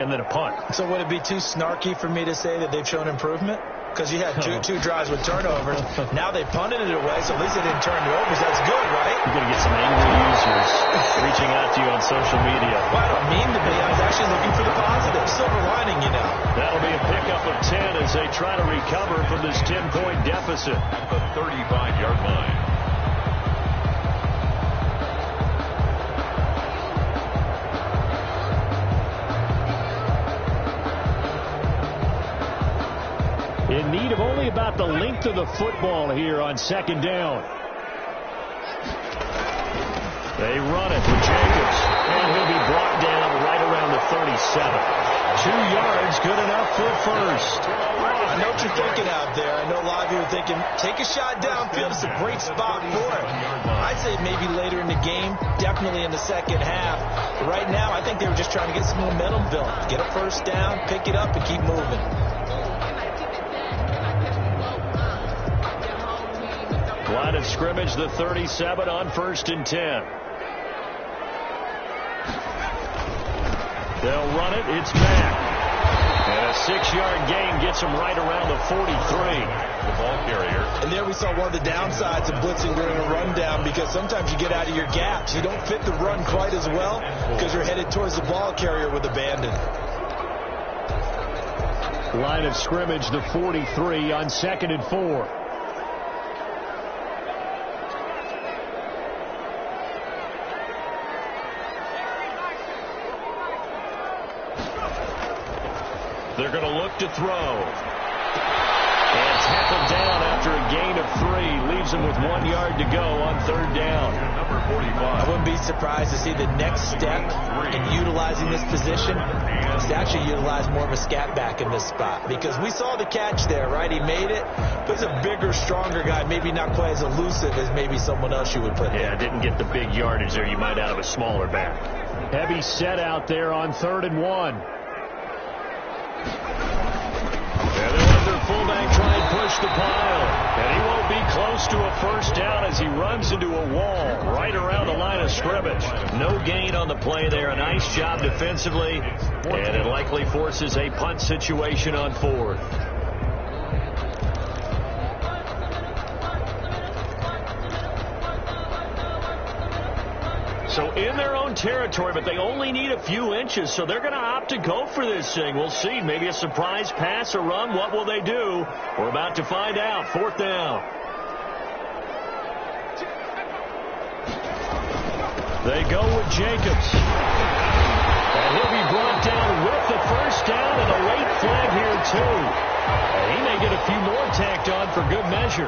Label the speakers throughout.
Speaker 1: and then a punt.
Speaker 2: So would it be too snarky for me to say that they've shown improvement? Because you had two drives with turnovers. Now they punted it away, so at least they didn't turn it over. So that's good, right?
Speaker 1: You're going to get some angry users reaching out to you on social media.
Speaker 2: Well, I don't mean to be. I was actually looking for the positive. Silver lining, you know.
Speaker 1: That'll be a pickup of 10 as they try to recover from this 10-point deficit.
Speaker 3: At the 35-yard line.
Speaker 1: In need of only about the length of the football here on second down. They run it with Jacobs, and he'll be brought down right around the 37. 2 yards, good enough for a first.
Speaker 2: I know what you're thinking out there. I know a lot of you are thinking, take a shot downfield. It's a great spot for it. I'd say maybe later in the game, definitely in the second half. But right now, I think they were just trying to get some momentum built. Get a first down, pick it up, and keep moving.
Speaker 1: Line of scrimmage, the 37 on 1st and 10. They'll run it. It's Mack. And a 6-yard gain gets him right around the 43.
Speaker 3: The ball carrier.
Speaker 2: And there we saw one of the downsides of blitzing during a rundown, because sometimes you get out of your gaps. You don't fit the run quite as well because you're headed towards the ball carrier with abandon.
Speaker 1: Line of scrimmage, the 43 on 2nd and 4. They're going to look to throw. And tackled down after a gain of 3. Leaves them with 1 yard to go on 3rd down.
Speaker 3: Number 45.
Speaker 2: I wouldn't be surprised to see the next step in utilizing this position is to actually utilize more of a scat back in this spot. Because we saw the catch there, right? He made it. But he's a bigger, stronger guy. Maybe not quite as elusive as maybe someone else you would put in.
Speaker 1: Yeah, didn't get the big yardage there you might out of a smaller back. Heavy set out there on 3rd and 1. And they'll let their fullback try and push the pile. And he won't be close to a first down as he runs into a wall right around the line of scrimmage. No gain on the play there. A nice job defensively. And it likely forces a punt situation on 4th. So in their own territory, but they only need a few inches, so they're going to opt to go for this thing. We'll see. Maybe a surprise pass or run. What will they do? We're about to find out. 4th down. They go with Jacobs. And he'll be brought down with the first down and a late flag here, too. And he may get a few more tacked on for good measure.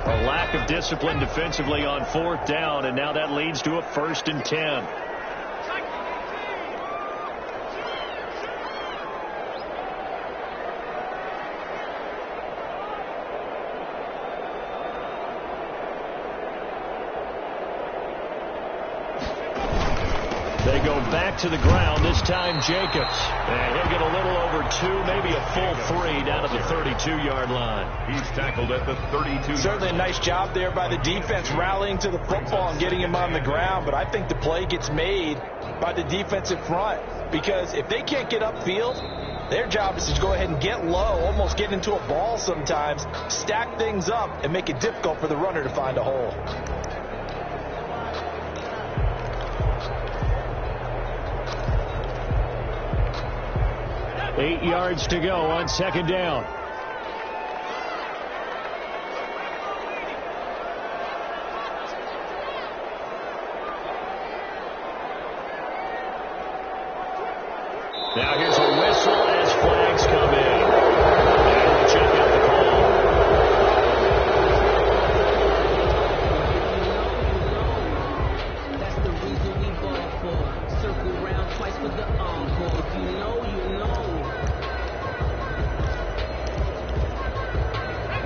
Speaker 1: A lack of discipline defensively on 4th down, and now that leads to a 1st and 10. They go back to the ground, this time Jacobs. And he'll get a little over 2, maybe a full 3 down at the 32-yard line.
Speaker 3: He's tackled at the 32.
Speaker 2: Certainly a nice job there by the defense rallying to the football and getting him on the ground. But I think the play gets made by the defensive front, because if they can't get upfield, their job is to go ahead and get low, almost get into a ball sometimes, stack things up, and make it difficult for the runner to find a hole.
Speaker 1: Eight yards to go on 2nd down. Now here's a whistle as flags come in. And we'll check out the call.
Speaker 4: That's the reason we ball for. Circle round twice for the encore. If you know, you know.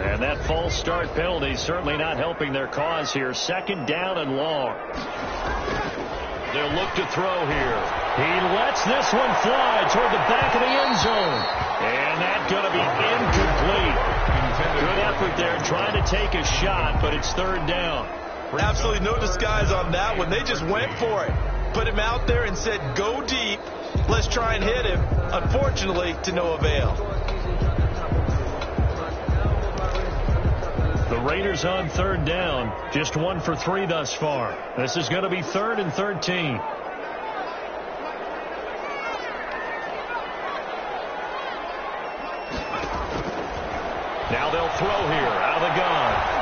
Speaker 1: And that false start penalty certainly not helping their cause here. 2nd down and long. They'll look to throw here. He lets this one fly toward the back of the end zone. And that's going to be incomplete. Good effort there trying to take a shot, but it's 3rd down.
Speaker 2: Absolutely no disguise on that one. They just went for it. Put him out there and said, go deep. Let's try and hit him. Unfortunately, to no avail.
Speaker 1: The Raiders on third down. Just 1 for 3 thus far. This is going to be 3rd and 13. Now they'll throw here out of the gun.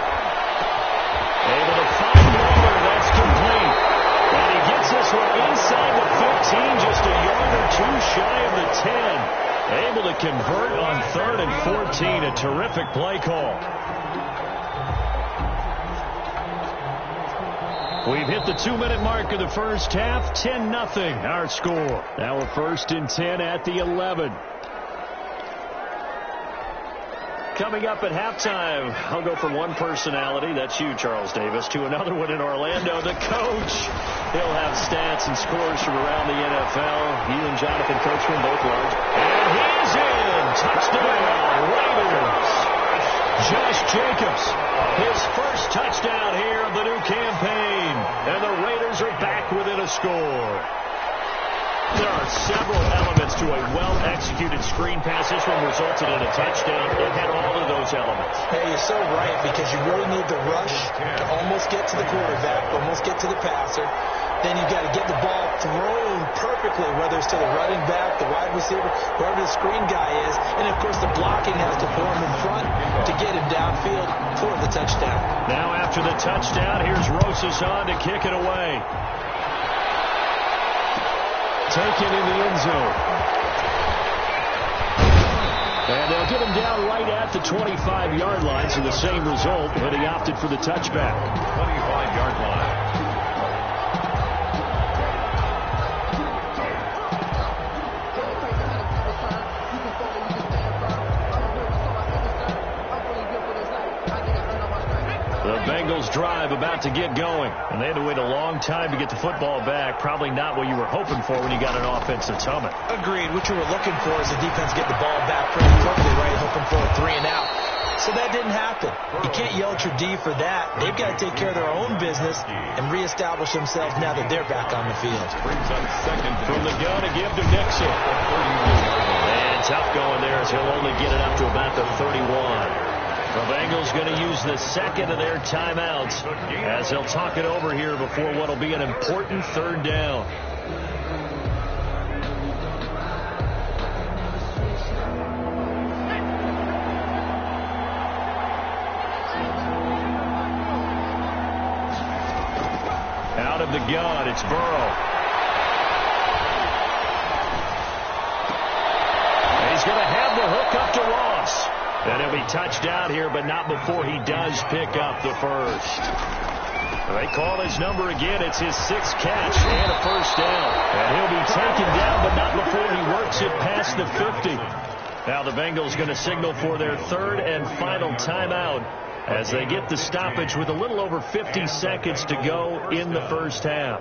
Speaker 1: Able to find Waller. That's complete. And he gets this one inside the 15, just a yard or 2 shy of the 10. Able to convert on 3rd and 14. A terrific play call. We've hit the 2-minute mark of the first half. 10-0 our score. Now we're 1st and 10 at the 11. Coming up at halftime, I'll go from one personality, that's you, Charles Davis, to another one in Orlando, the coach. He'll have stats and scores from around the NFL. You and Jonathan Coachman both large. And he's in! Touchdown, Raiders! Josh Jacobs, his first touchdown here of the new campaign. And the Raiders are back within a score. There are several elements to a well-executed screen pass. This one resulted in a touchdown. It had all of those elements.
Speaker 2: Hey, you're so right, because you really need the rush to almost get to the quarterback, almost get to the passer. Then you've got to get the ball thrown perfectly, whether it's to the running back, the wide receiver, whoever the screen guy is. And, of course, the blocking has to form in front to get him downfield for the touchdown.
Speaker 1: Now after the touchdown, here's Rosas on to kick it away. Taken in the end zone. And they'll get him down right at the 25-yard line, so the same result, but he opted for the touchback.
Speaker 3: 25-yard line.
Speaker 1: The Bengals drive about to get going, and they had to wait a long time to get the football back. Probably not what you were hoping for when you got an offensive summit.
Speaker 2: Agreed. What you were looking for is the defense get the ball back pretty quickly, right? Hoping for a 3 and out. So that didn't happen. You can't yell at your D for that. They've got to take care of their own business and reestablish themselves now that they're back on the field.
Speaker 3: Brings up 2nd
Speaker 1: From the gun to give to Nixon. And tough going there as he'll only get it up to about the 31. The Bengals going to use the 2nd of their timeouts as they'll talk it over here before what will be an important 3rd down. Out of the gun, it's Burrow. And he's going to have the hook up to Ross. And he'll be touched out here, but not before he does pick up the first. They call his number again. It's his 6th catch and a first down. And he'll be taken down, but not before he works it past the 50. Now the Bengals going to signal for their 3rd and final timeout as they get the stoppage with a little over 50 seconds to go in the first half.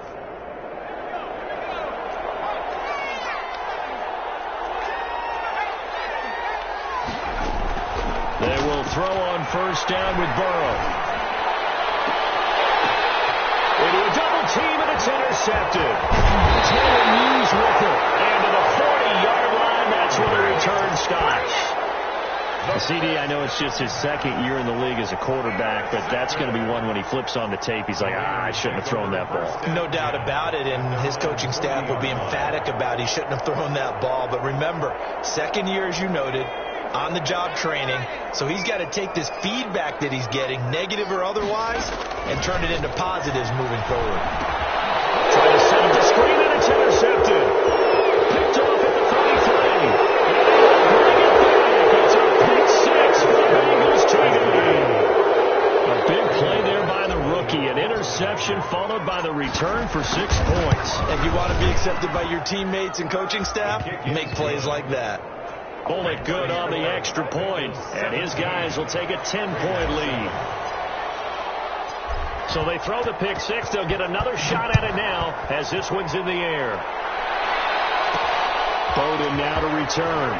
Speaker 1: They will throw on first down with Burrow. Into a double team, and it's intercepted. Taylor Muse with it. And to the 40-yard line, that's where the return stops. CD, I know it's just his 2nd year in the league as a quarterback, but that's going to be one when he flips on the tape. He's like, I shouldn't have thrown that ball.
Speaker 2: No doubt about it, and his coaching staff will be emphatic about he shouldn't have thrown that ball. But remember, 2nd year, as you noted, on-the-job training, so he's got to take this feedback that he's getting, negative or otherwise, and turn it into positives moving forward.
Speaker 1: Trying to set up the screen, and it's intercepted. Picked off at the 33. It's a pick 6 for the Bengals to lead. A big play there by the rookie. An interception followed by the return for 6 points.
Speaker 2: If you want to be accepted by your teammates and coaching staff, make plays like that.
Speaker 1: Bullet good on the extra point, and his guys will take a 10-point lead. So they throw the pick 6. They'll get another shot at it now as this one's in the air. Bowden now to return.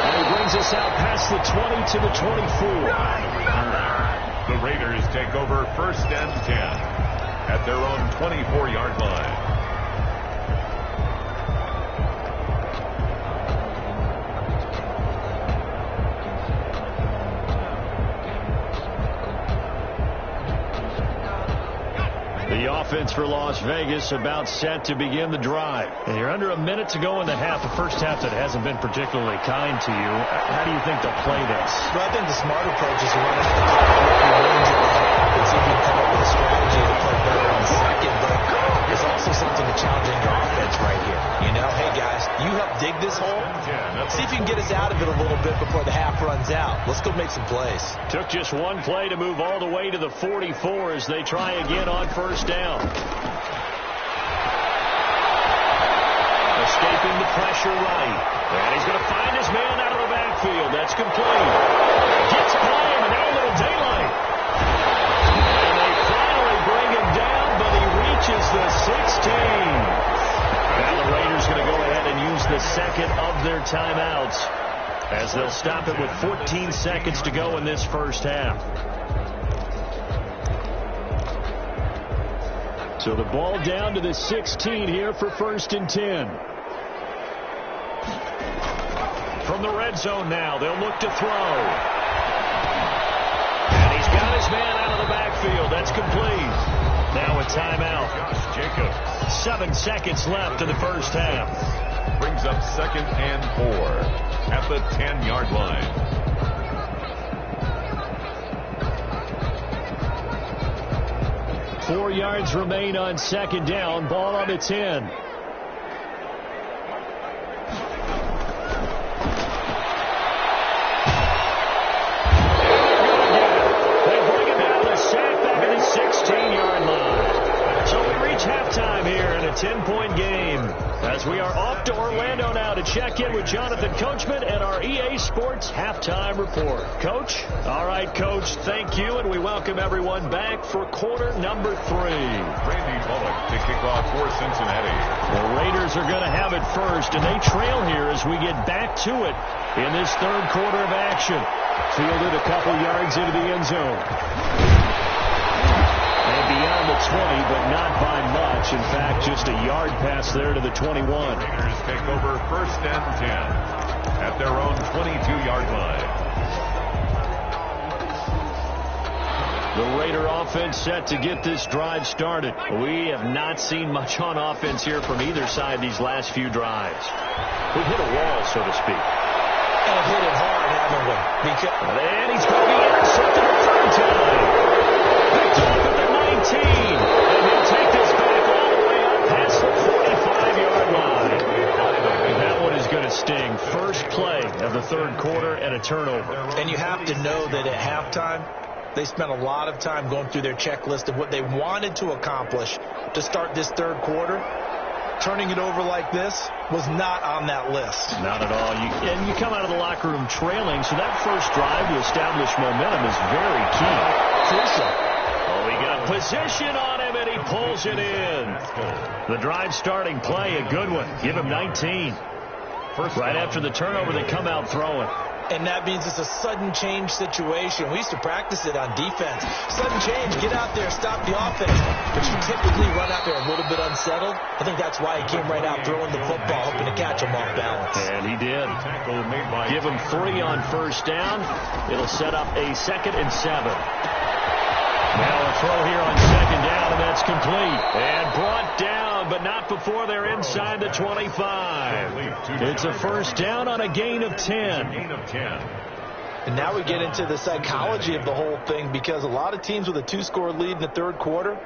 Speaker 1: And he brings us out past the 20 to the 24.
Speaker 3: The Raiders take over 1st and 10 at their own 24-yard line.
Speaker 1: The offense for Las Vegas about set to begin the drive. And you're under a minute to go in the half. The first half that hasn't been particularly kind to you. How do you think they'll play this?
Speaker 2: Well, I think the smart approach is to run out the clock and see if you can come up with a strategy to play better on second. But there's also something to challenging your offense right here. You know, hey guys, you help dig this hole. See if you can get us out of it a little bit before the half runs out. Let's go make some plays.
Speaker 1: Took just one play to move all the way to the 44 as they try again on first down. Escaping the pressure right. And he's going to find his man out of the backfield. That's complete. Gets by him, and now a little daylight. And they finally bring him down, but he reaches the 16. Now the Raiders going to go ahead and use the second of their timeouts as they'll stop it with 14 seconds to go in this first half. So the ball down to the 16 here for 1st and 10. From the red zone now, they'll look to throw. And he's got his man out of the backfield. That's complete. Now a timeout.
Speaker 3: Josh Jacobs.
Speaker 1: 7 seconds left in the first half.
Speaker 3: Brings up 2nd and 4 at the 10-yard line.
Speaker 1: Four yards remain on second down. Ball on the 10. They bring him down a sack back at the 16-yard line. So we reach halftime here in a 10-point game. As we are off to Orlando now to check in with Jonathan Coachman and our EA Sports halftime report. Coach? All right, Coach, thank you, and we welcome everyone back for quarter number 3.
Speaker 3: Randy Bullock to kick off for Cincinnati.
Speaker 1: The Raiders are going to have it first, and they trail here as we get back to it in this third quarter of action. Fielded a couple yards into the end zone. And beyond the 20, but not by much. In fact, just a yard pass there to the 21.
Speaker 3: Raiders take over 1st and 10 at their own 22-yard line.
Speaker 1: The Raider offense set to get this drive started. We have not seen much on offense here from either side these last few drives. We've hit a wall, so to speak.
Speaker 2: And hit it hard, haven't we?
Speaker 1: And he's going to be intercepted the third time. Picked off at the 19. And he'll take this back all the way up past the 45-yard line. And that one is going to sting. First play of the third quarter and a turnover.
Speaker 2: And you have to know that at halftime, they spent a lot of time going through their checklist of what they wanted to accomplish to start this third quarter. Turning it over like this was not on that list.
Speaker 1: Not at all. And you come out of the locker room trailing, so that first drive to establish momentum is very key.
Speaker 2: Crucial.
Speaker 1: Oh, he got position on him, and he pulls it in. The drive starting play, a good one. Give him 19. Right after the turnover, they come out throwing.
Speaker 2: And that means it's a sudden change situation. We used to practice it on defense. Sudden change, get out there, stop the offense. But you typically run out there a little bit unsettled. I think that's why he came right out throwing the football, hoping to catch him off balance.
Speaker 1: And he did. Give him 3 on first down. It'll set up a 2nd and 7. Now a throw here on second down, and that's complete. And brought down, but not before they're inside the 25. It's a first down on a gain of 10.
Speaker 2: And now we get into the psychology of the whole thing, because a lot of teams with a 2-score lead in the third quarter,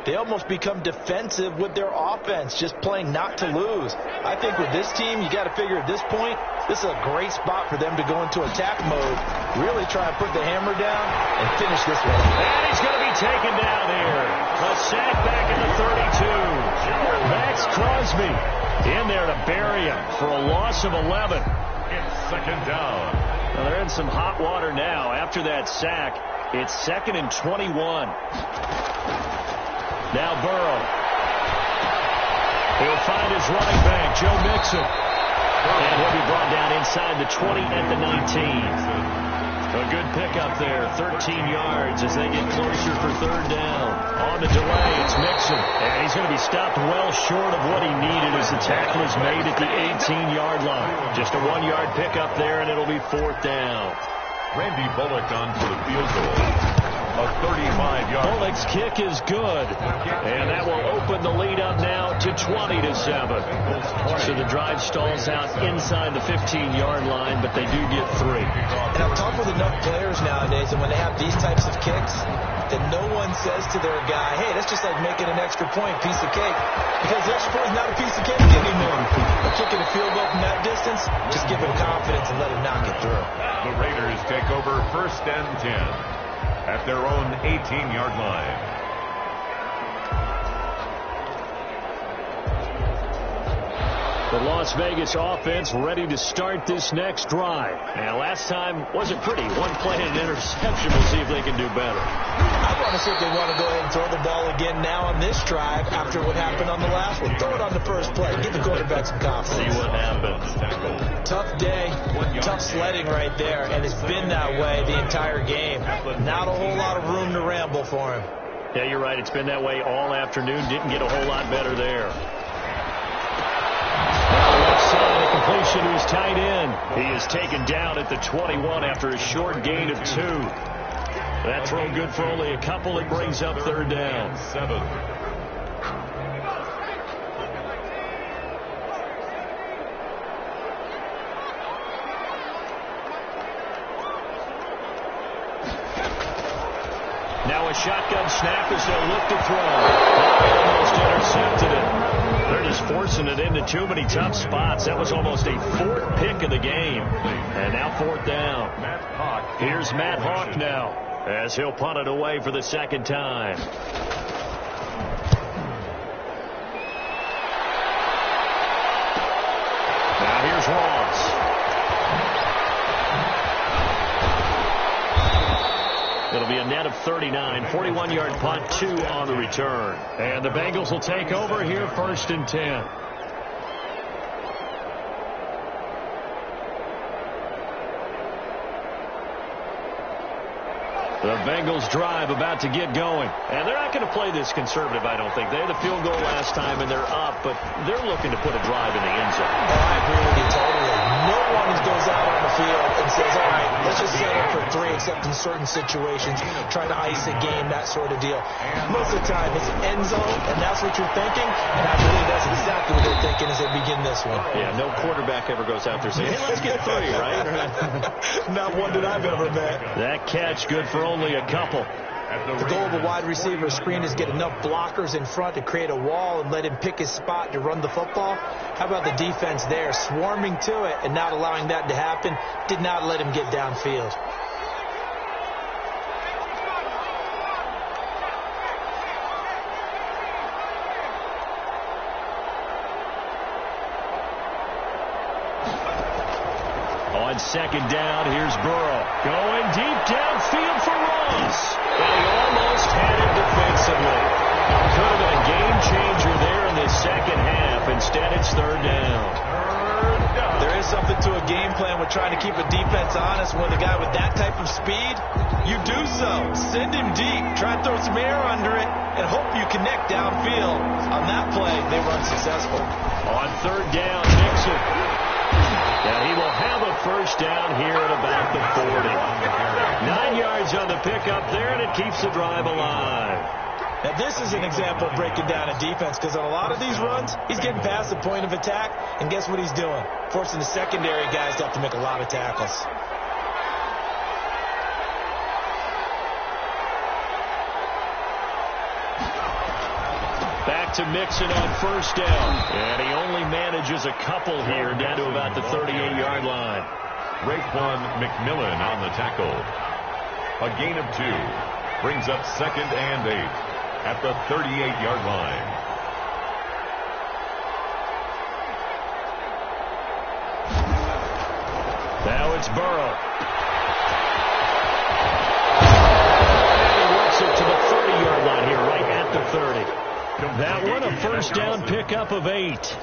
Speaker 2: they almost become defensive with their offense, just playing not to lose. I think with this team, you got to figure at this point, this is a great spot for them to go into attack mode, really try and put the hammer down and finish this one.
Speaker 1: And he's going to be taken down here. A sack back in the 32. Max Crosby in there to bury him for a loss of 11.
Speaker 3: It's 2nd down.
Speaker 1: Well, they're in some hot water now. After that sack, it's 2nd and 21. Now Burrow. He'll find his running back, Joe Mixon. And he'll be brought down inside the 20 at the 19. A good pickup there, 13 yards as they get closer for third down. On the delay, it's Mixon. And he's going to be stopped well short of what he needed as the tackle is made at the 18-yard line. Just a 1-yard pickup there, and it'll be fourth down.
Speaker 3: Randy Bullock on for the field goal. A 35-yard.
Speaker 1: Bullock's kick is good. And that will open the lead up now to 20-7. So the drive stalls out inside the 15-yard line, but they do get 3.
Speaker 2: And I'm talking with enough players nowadays, and when they have these types of kicks, that no one says to their guy, hey, that's just like making an extra point, piece of cake. Because the extra point is not a piece of cake anymore. But kicking a field goal from that distance, just give him confidence and let him knock it through.
Speaker 3: The Raiders take over 1st and 10 at their own 18-yard line.
Speaker 1: The Las Vegas offense ready to start this next drive. And last time wasn't pretty. One play and an interception. We'll see if they can do better.
Speaker 2: I want to see if they want to go ahead and throw the ball again now on this drive after what happened on the last one. Throw it on the first play. Give the quarterback some confidence.
Speaker 1: See what happens.
Speaker 2: Tough day, tough sledding right there, and it's been that way the entire game. Not a whole lot of room to ramble for him.
Speaker 1: Yeah, you're right. It's been that way all afternoon. Didn't get a whole lot better there. Left side, a completion to his tight end. He is taken down at the 21 after a short gain of 2. That throw good for only a couple. It brings up third down.
Speaker 3: 7.
Speaker 1: Now a shotgun snap as they'll look to throw. They almost intercepted it. They're just forcing it into too many tough spots. That was almost a 4th pick of the game. And now 4th down. Here's Matt Hawk now as he'll punt it away for the 2nd time. Now here's Ross. It'll be a net of 39, 41-yard punt, 2 on the return. And the Bengals will take over here 1st and 10. The Bengals drive about to get going. And they're not going to play this conservative, I don't think. They had the field goal last time, and they're up, but they're looking to put a drive in the end zone.
Speaker 2: Oh, I agree with you totally. No one goes out on the field and says, all right, let's just settle for 3, except in certain situations, trying to ice a game, that sort of deal. Most of the time, it's end zone, and that's what you're thinking, and I believe that's exactly what they're thinking as they begin this one.
Speaker 1: Yeah, no quarterback ever goes out there saying, hey, let's get 3, right?
Speaker 2: Not one that I've ever met.
Speaker 1: That catch good for only a couple.
Speaker 2: The goal of a wide receiver screen is get enough blockers in front to create a wall and let him pick his spot to run the football. How about the defense there, swarming to it and not allowing that to happen? Did not let him get downfield.
Speaker 1: On 2nd down, here's Burrow. Going deep downfield for Ross. And he almost had it defensively. Could have been a game changer there in the 2nd half. Instead, it's 3rd down.
Speaker 2: There is something to a game plan with trying to keep a defense honest. With a guy with that type of speed, you do so. Send him deep. Try and throw some air under it and hope you connect downfield. On that play, they were unsuccessful.
Speaker 1: On 3rd down, Nixon. And he will have a 1st down here at about the 40. 9 yards on the pickup there, and it keeps the drive alive.
Speaker 2: Now, this is an example of breaking down a defense, because on a lot of these runs, he's getting past the point of attack, and guess what he's doing? Forcing the secondary guys to have to make a lot of tackles.
Speaker 1: Back to Mixon on 1st down. And he only manages a couple here down to about the 38-yard line.
Speaker 3: Raekwon McMillan on the tackle. A gain of 2. Brings up 2nd and 8 at the 38-yard line.
Speaker 1: Now it's Burrow. And he works it to the 30-yard line here, right at the 30. That one a first down pickup of 8.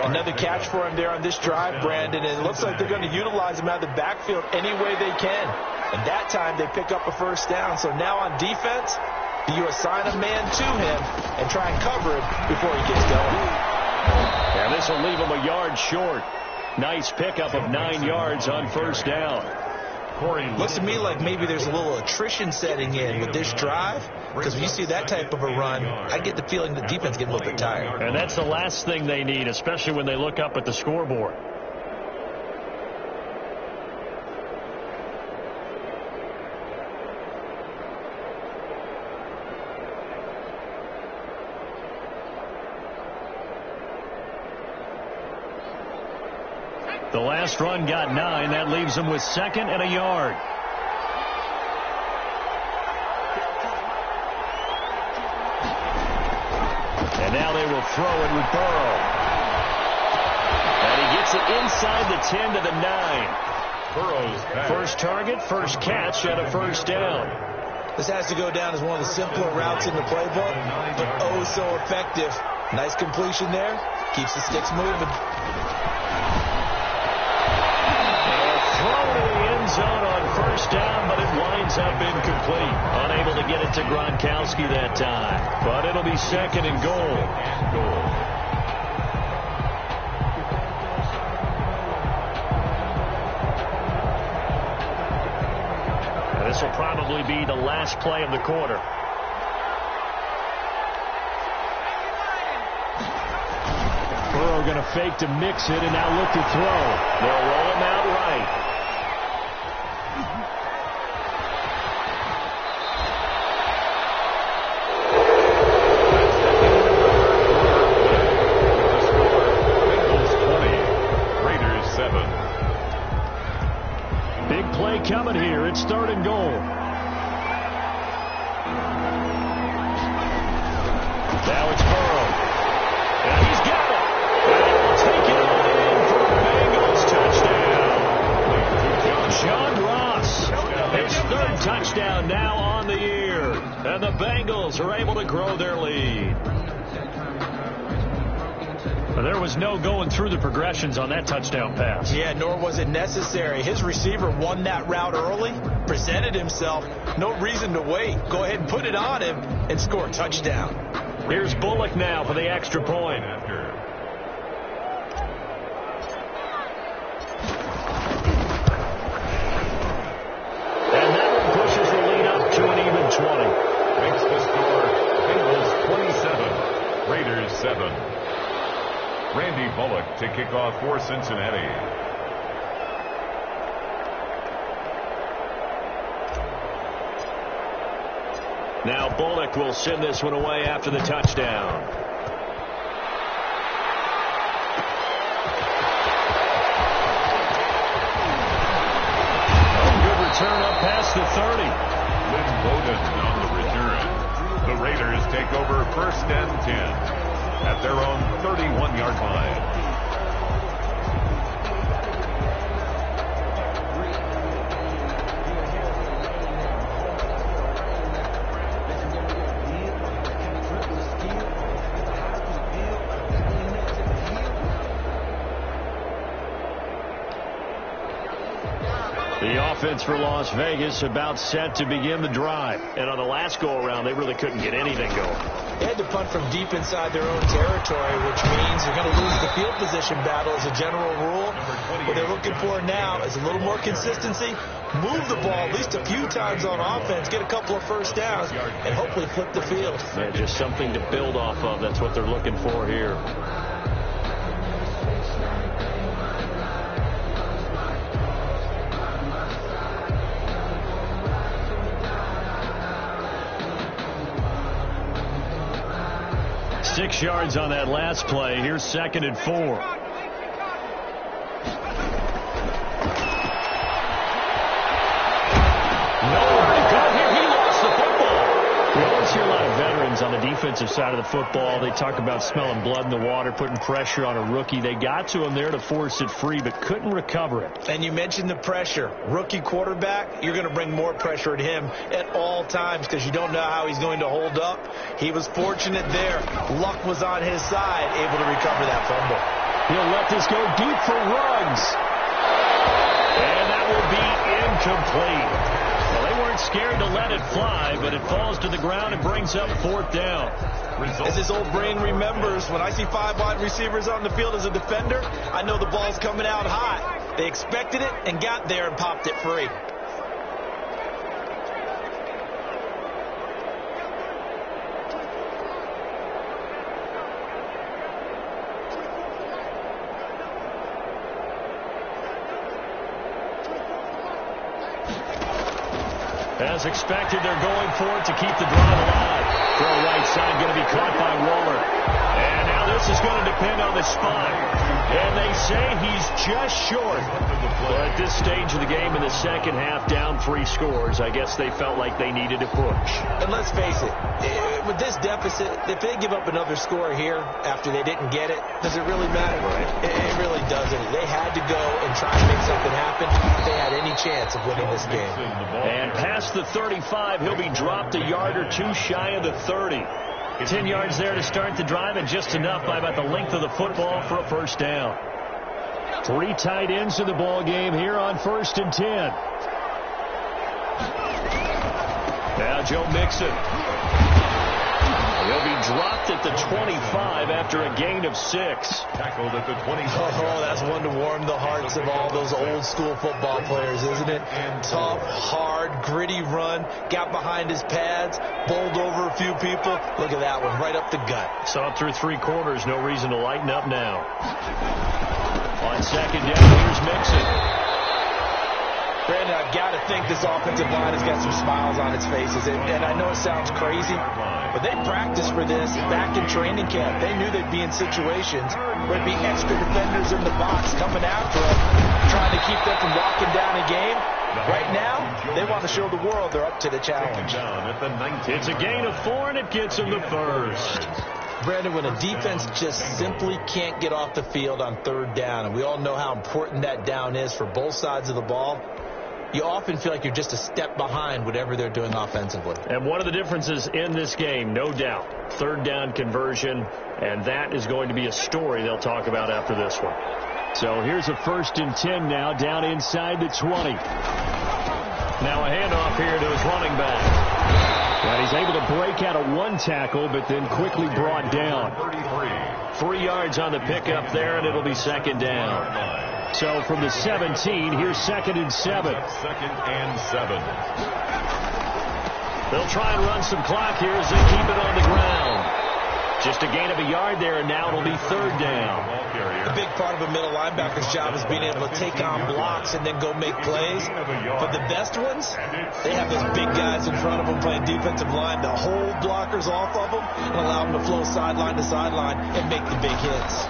Speaker 2: Another catch for him there on this drive, Brandon, and it looks like they're going to utilize him out of the backfield any way they can. And that time they pick up a first down. So now on defense, you assign a man to him and try and cover him before he gets going.
Speaker 1: And this will leave him a yard short. Nice pickup of 9 yards on first down.
Speaker 2: Looks to me like maybe there's a little attrition setting in with this drive, because when you see that type of a run, I get the feeling the defense gets a little bit tired.
Speaker 1: And that's the last thing they need, especially when they look up at the scoreboard. The last run got 9. That leaves them with 2nd and a yard. And now they will throw it with Burrow. And he gets it inside the 10 to the 9.
Speaker 3: Burrow's
Speaker 1: First target, first catch, and a first down.
Speaker 2: This has to go down as one of the simpler routes in the playbook, but oh so effective. Nice completion there. Keeps the sticks moving.
Speaker 1: Thrown in the end zone on first down, but it winds up incomplete. Unable to get it to Gronkowski that time. But it'll be 2nd and goal. And this will probably be the last play of the quarter. Burrow going to fake to mix it and now look to throw. They'll roll him out right. Big play coming here. It's 3rd and goal. Now it's Burrow. And he's got it. And he'll take it in for a Bengals touchdown. John Ross, his 3rd touchdown now on the year. And the Bengals are able to grow their lead. There was no going through the progressions on that touchdown pass.
Speaker 2: Yeah, nor was it necessary. His receiver won that route early, presented himself. No reason to wait. Go ahead and put it on him and score a touchdown.
Speaker 1: Here's Bullock now for the extra point. And that one pushes the lead up to an even 20.
Speaker 3: Makes the score Bengals 27, Raiders 7. Randy Bullock to kick off for Cincinnati.
Speaker 1: Now Bullock will send this one away after the touchdown. Oh, good return up past the 30.
Speaker 3: Lynn Bowden on the return. The Raiders take over 1st and 10. At their own 31-yard line.
Speaker 1: The offense for Las Vegas about set to begin the drive. And on the last go-around, they really couldn't get anything going.
Speaker 2: They had to punt from deep inside their own territory, which means they're going to lose the field position battle as a general rule. What they're looking for now is a little more consistency, move the ball at least a few times on offense, get a couple of first downs, and hopefully flip the field.
Speaker 1: Yeah, just something to build off of. That's what they're looking for here. Six yards on that last play. Here's 2nd and 4. Nowhere to go here. He lost the football. see a lot of veterans on the defensive side of the football. They talk about smelling blood in the water, putting pressure on a rookie. They got to him there to force it free, but couldn't recover it.
Speaker 2: And you mentioned the pressure. Rookie quarterback, you're going to bring more pressure at him at all times because you don't know how he's going to hold up. He was fortunate there. Luck was on his side, able to recover that fumble.
Speaker 1: He'll let this go deep for Ruggs. And that will be incomplete. Well, they weren't scared to let it fly, but it falls to the ground and brings up 4th down.
Speaker 2: As his old brain remembers, when I see 5 wide receivers on the field as a defender, I know the ball's coming out hot. They expected it and got there and popped it free.
Speaker 1: As expected, they're going for it to keep the drive alive. Throw right side, going to be caught by Waller. And now this is going to depend on the spot. And they say he's just short. But at this stage of the game in the second half, down 3 scores, I guess they felt like they needed to push.
Speaker 2: And let's face it, with this deficit, if they give up another score here after they didn't get it, does it really matter? Right. It really doesn't. They had to go and try to make something happen if they had any chance of winning this game.
Speaker 1: And past the 35, he'll be dropped a yard or 2 shy of the 30. 10 yards there to start the drive, and just enough by about the length of the football for a 1st down. 3 tight ends in the ball game here on 1st and 10. Now Joe Mixon. He'll be dropped at the 25 after a gain of 6.
Speaker 3: Tackled at the 25.
Speaker 2: Oh, that's one to warm the hearts of all those old school football players, isn't it? Tough, hard, gritty run. Got behind his pads, bowled over a few people. Look at that one, right up the gut.
Speaker 1: Saw it through 3 quarters. No reason to lighten up now. On 2nd down, here's Mixon.
Speaker 2: Brandon, I've got to think this offensive line has got some smiles on its faces. And I know it sounds crazy, but they practiced for this back in training camp. They knew they'd be in situations where there'd be extra defenders in the box coming after them, trying to keep them from walking down a game. Right now, they want to show the world they're up to the challenge.
Speaker 1: It's a gain of 4, and it gets them the 1st.
Speaker 2: Brandon, when a defense just simply can't get off the field on 3rd down, and we all know how important that down is for both sides of the ball, you often feel like you're just a step behind whatever they're doing offensively.
Speaker 1: And one of the differences in this game, no doubt, 3rd down conversion, and that is going to be a story they'll talk about after this one. So here's a 1st and 10 now, down inside the 20. Now a handoff here to his running back. And he's able to break out of 1 tackle, but then quickly brought down. 3 yards on the pickup there, and it'll be 2nd down. So from the 17, here's 2nd and 7.
Speaker 3: 2nd and 7.
Speaker 1: They'll try and run some clock here as they keep it on the ground. Just a gain of a yard there, and now it'll be 3rd down.
Speaker 2: A big part of a middle linebacker's job is being able to take on blocks and then go make plays. But the best ones, they have those big guys in front of them playing defensive line to hold blockers off of them and allow them to flow sideline to sideline and make the big hits.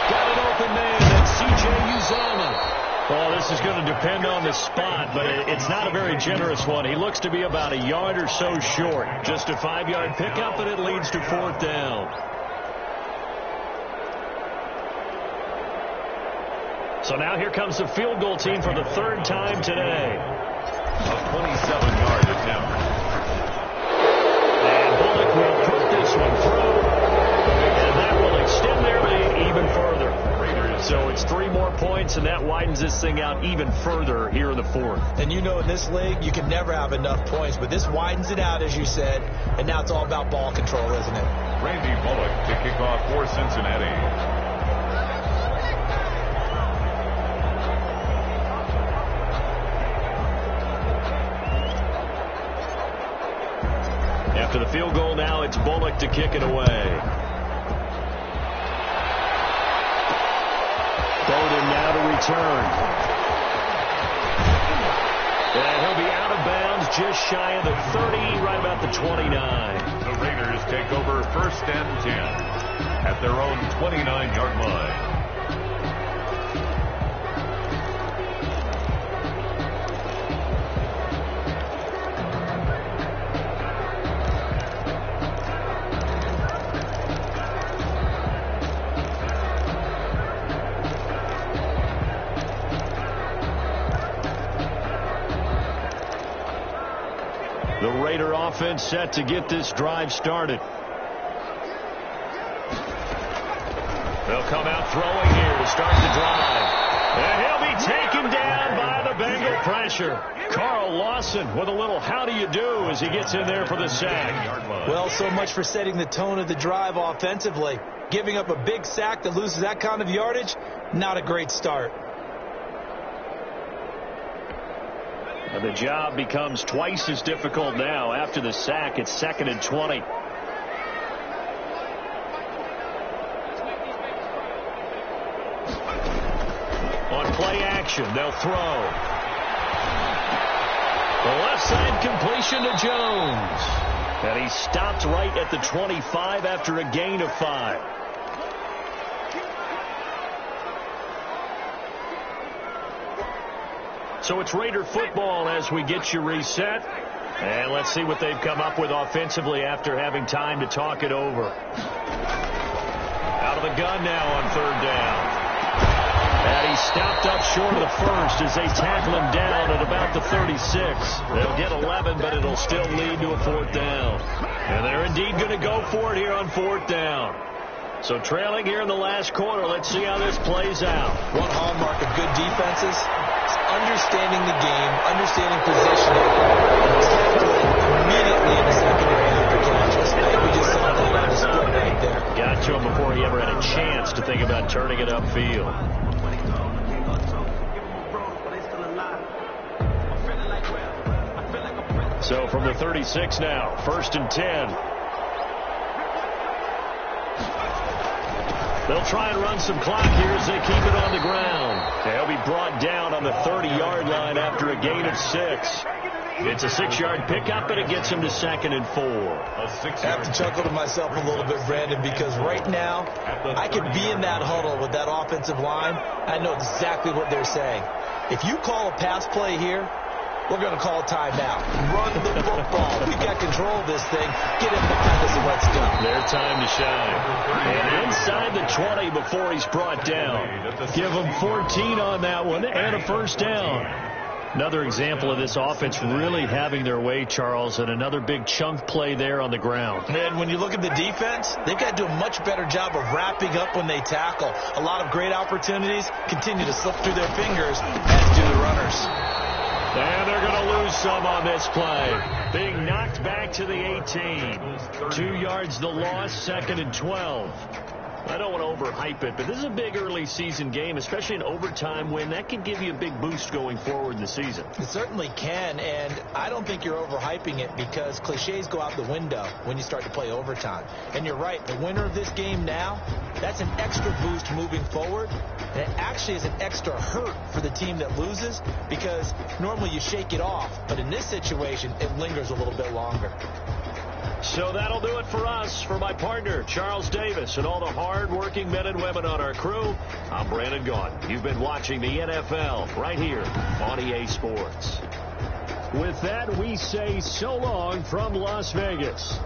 Speaker 1: Got an open man, that's C.J. Uzomah. Well, this is going to depend on the spot, but it's not a very generous one. He looks to be about a yard or so short. Just a 5-yard pickup, and it leads to 4th down. So now here comes the field goal team for the 3rd time today.
Speaker 3: A 27-yard attempt.
Speaker 1: And Bullock will put this one through, and that will extend their lead even further. So it's 3 more points, and that widens this thing out even further here in the 4th.
Speaker 2: And you know in this league, you can never have enough points, but this widens it out, as you said, and now it's all about ball control, isn't it?
Speaker 3: Randy Bullock to kick off for Cincinnati.
Speaker 1: After the field goal now, it's Bullock to kick it away. Bowden now to return. And he'll be out of bounds just shy of the 30, right about the 29.
Speaker 3: The Raiders take over 1st and 10 at their own 29-yard line.
Speaker 1: The Raider offense set to get this drive started. They'll come out throwing here to start the drive. And he'll be taken down by the Bengal pressure. Carl Lawson with a little how do you do as he gets in there for the sack.
Speaker 2: Well, so much for setting the tone of the drive offensively. Giving up a big sack that loses that kind of yardage, not a great start.
Speaker 1: And the job becomes twice as difficult now. After the sack, it's 2nd and 20. On play action, they'll throw. The left side completion to Jones. And he stopped right at the 25 after a gain of 5. So it's Raider football as we get you reset. And let's see what they've come up with offensively after having time to talk it over. Out of the gun now on 3rd down. And he stopped up short of the first as they tackle him down at about the 36. They'll get 11, but it'll still lead to a 4th down. And they're indeed going to go for it here on 4th down. So trailing here in the last quarter, let's see how this plays out.
Speaker 2: One hallmark of good defenses is understanding the game, understanding positioning, and tackling immediately in the secondary after catches. I think we just saw that on the split right there.
Speaker 1: Got to him before he ever had a chance to think about turning it upfield. So from the 36 now, 1st and 10. They'll try and run some clock here as they keep it on the ground. They'll be brought down on the 30-yard line after a gain of 6. It's a 6-yard pickup, and it gets him to 2nd and 4.
Speaker 2: I have to chuckle to myself a little bit, Brandon, because right now I could be in that huddle with that offensive line. I know exactly what they're saying. If you call a pass play here, we're going to call a timeout. Run the football. We've got control of this thing. Get it behind us and let's go.
Speaker 1: Their time to shine. And inside the 20 before he's brought down. Give him 14 on that one and a 1st down. Another example of this offense really having their way, Charles, and another big chunk play there on the ground.
Speaker 2: And when you look at the defense, they've got to do a much better job of wrapping up when they tackle. A lot of great opportunities continue to slip through their fingers, as do the runners.
Speaker 1: And they're going to lose some on this play. Being knocked back to the 18. 2 yards the loss, 2nd and 12. I don't want to overhype it, but this is a big early season game, especially an overtime win. That can give you a big boost going forward in the season.
Speaker 2: It certainly can, and I don't think you're overhyping it because cliches go out the window when you start to play overtime. And you're right, the winner of this game now, that's an extra boost moving forward. And it actually is an extra hurt for the team that loses because normally you shake it off, but in this situation, it lingers a little bit longer.
Speaker 1: So that'll do it for us. For my partner, Charles Davis, and all the hard-working men and women on our crew, I'm Brandon Gaudin. You've been watching the NFL right here on EA Sports. With that, we say so long from Las Vegas.